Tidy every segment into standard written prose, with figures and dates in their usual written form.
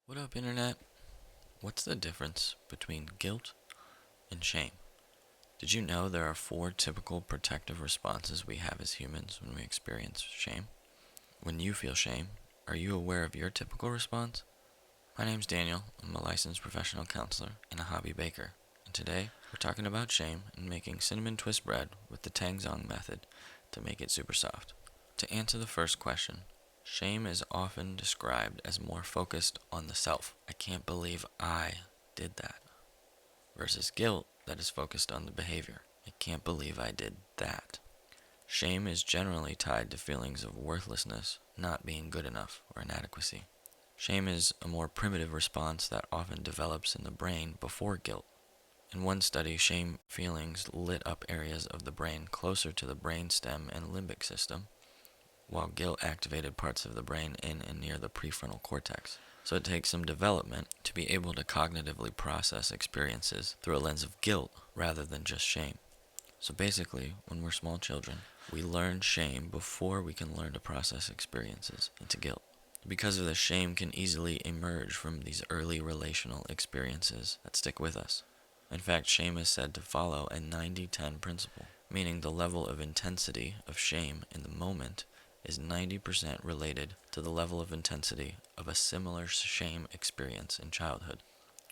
What up, Internet? What's the difference between guilt and shame? Did you know there are four typical protective responses we have as humans when we experience shame? When you feel shame, are you aware of your typical response? My name's Daniel. I'm a licensed professional counselor and a hobby baker. And today, we're talking about shame and making cinnamon twist bread with the Tangzhong method to make it super soft. To answer the first question, shame is often described as more focused on the self. I can't believe I did that. Versus guilt that is focused on the behavior. I can't believe I did that. Shame is generally tied to feelings of worthlessness, not being good enough, or inadequacy. Shame is a more primitive response that often develops in the brain before guilt. In one study, shame feelings lit up areas of the brain closer to the brainstem and limbic system, while guilt activated parts of the brain in and near the prefrontal cortex. So it takes some development to be able to cognitively process experiences through a lens of guilt rather than just shame. So basically, when we're small children, we learn shame before we can learn to process experiences into guilt. Because of this, shame can easily emerge from these early relational experiences that stick with us. In fact, shame is said to follow a 90-10 principle, meaning the level of intensity of shame in the moment is 90% related to the level of intensity of a similar shame experience in childhood,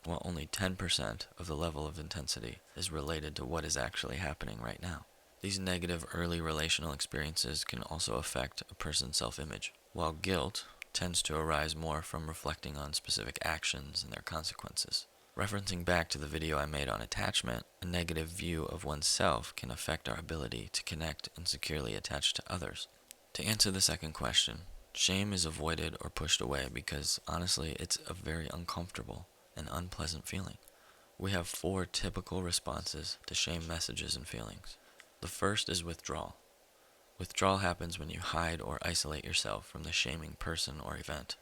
while only 10% of the level of intensity is related to what is actually happening right now. These negative early relational experiences can also affect a person's self-image, while guilt tends to arise more from reflecting on specific actions and their consequences. Referencing back to the video I made on attachment, a negative view of oneself can affect our ability to connect and securely attach to others. To answer the second question, shame is avoided or pushed away because, honestly, it's a very uncomfortable and unpleasant feeling. We have four typical responses to shame messages and feelings. The first is withdrawal. Withdrawal happens when you hide or isolate yourself from the shaming person or event.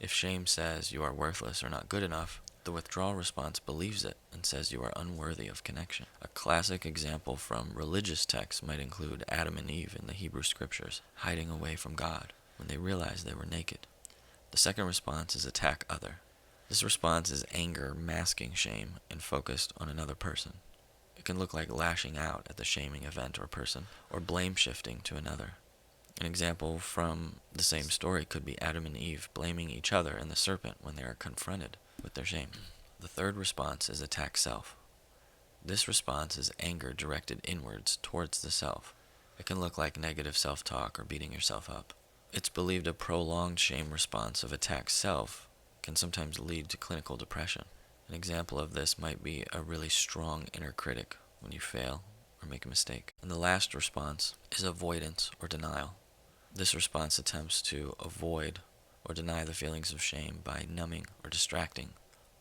If shame says you are worthless or not good enough, the withdrawal response believes it and says you are unworthy of connection. A classic example from religious texts might include Adam and Eve in the Hebrew scriptures hiding away from God when they realized they were naked. The second response is attack other. This response is anger masking shame and focused on another person. It can look like lashing out at the shaming event or person, or blame shifting to another. An example from the same story could be Adam and Eve blaming each other and the serpent when they are confronted with their shame. The third response is attack self. This response is anger directed inwards towards the self. It can look like negative self-talk or beating yourself up. It's believed a prolonged shame response of attack self can sometimes lead to clinical depression. An example of this might be a really strong inner critic when you fail or make a mistake. And the last response is avoidance or denial. This response attempts to avoid or deny the feelings of shame by numbing or distracting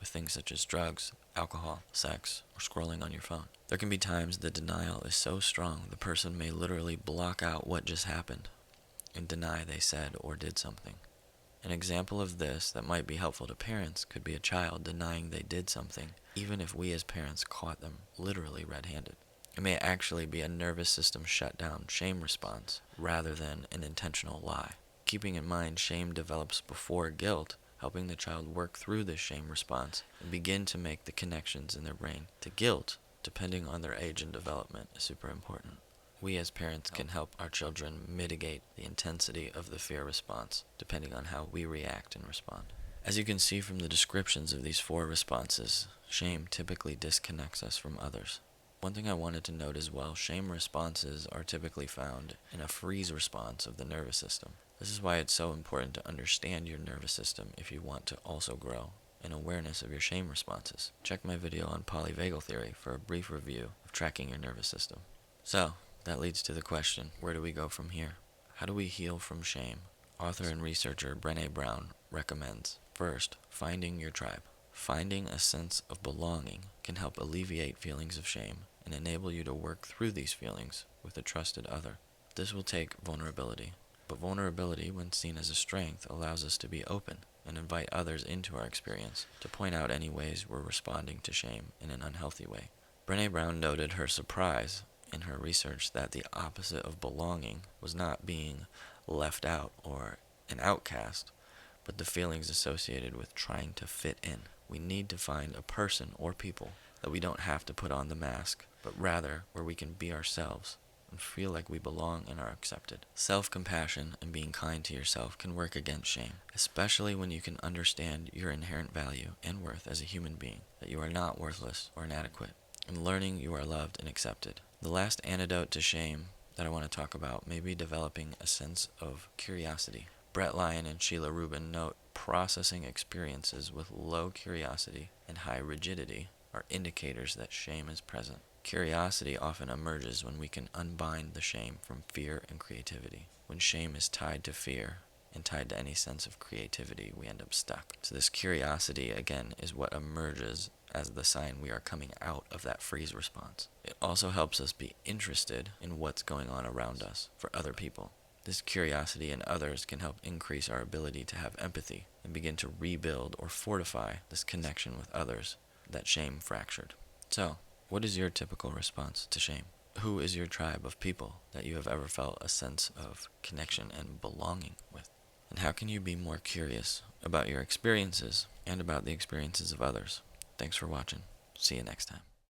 with things such as drugs, alcohol, sex, or scrolling on your phone. There can be times the denial is so strong the person may literally block out what just happened and deny they said or did something. An example of this that might be helpful to parents could be a child denying they did something, even if we as parents caught them literally red-handed. It may actually be a nervous system shutdown shame response rather than an intentional lie. Keeping in mind shame develops before guilt, helping the child work through this shame response and begin to make the connections in their brain to guilt, depending on their age and development, is super important. We as parents can help our children mitigate the intensity of the fear response, depending on how we react and respond. As you can see from the descriptions of these four responses, shame typically disconnects us from others. One thing I wanted to note as well, shame responses are typically found in a freeze response of the nervous system. This is why it's so important to understand your nervous system if you want to also grow in awareness of your shame responses. Check my video on polyvagal theory for a brief review of tracking your nervous system. So, that leads to the question, where do we go from here? How do we heal from shame? Author and researcher Brené Brown recommends, first, finding your tribe. Finding a sense of belonging can help alleviate feelings of shame and enable you to work through these feelings with a trusted other. This will take vulnerability, but vulnerability, when seen as a strength, allows us to be open and invite others into our experience to point out any ways we're responding to shame in an unhealthy way. Brené Brown noted her surprise in her research that the opposite of belonging was not being left out or an outcast, but the feelings associated with trying to fit in. We need to find a person or people that we don't have to put on the mask, but rather where we can be ourselves and feel like we belong and are accepted. Self-compassion and being kind to yourself can work against shame, especially when you can understand your inherent value and worth as a human being, that you are not worthless or inadequate, and learning you are loved and accepted. The last antidote to shame that I want to talk about may be developing a sense of curiosity. Brett Lyon and Sheila Rubin note processing experiences with low curiosity and high rigidity are indicators that shame is present. Curiosity often emerges when we can unbind the shame from fear and creativity. When shame is tied to fear and tied to any sense of creativity, we end up stuck. So this curiosity, again, is what emerges as the sign we are coming out of that freeze response. It also helps us be interested in what's going on around us for other people. This curiosity in others can help increase our ability to have empathy and begin to rebuild or fortify this connection with others that shame fractured. So, what is your typical response to shame? Who is your tribe of people that you have ever felt a sense of connection and belonging with? And how can you be more curious about your experiences and about the experiences of others? Thanks for watching. See you next time.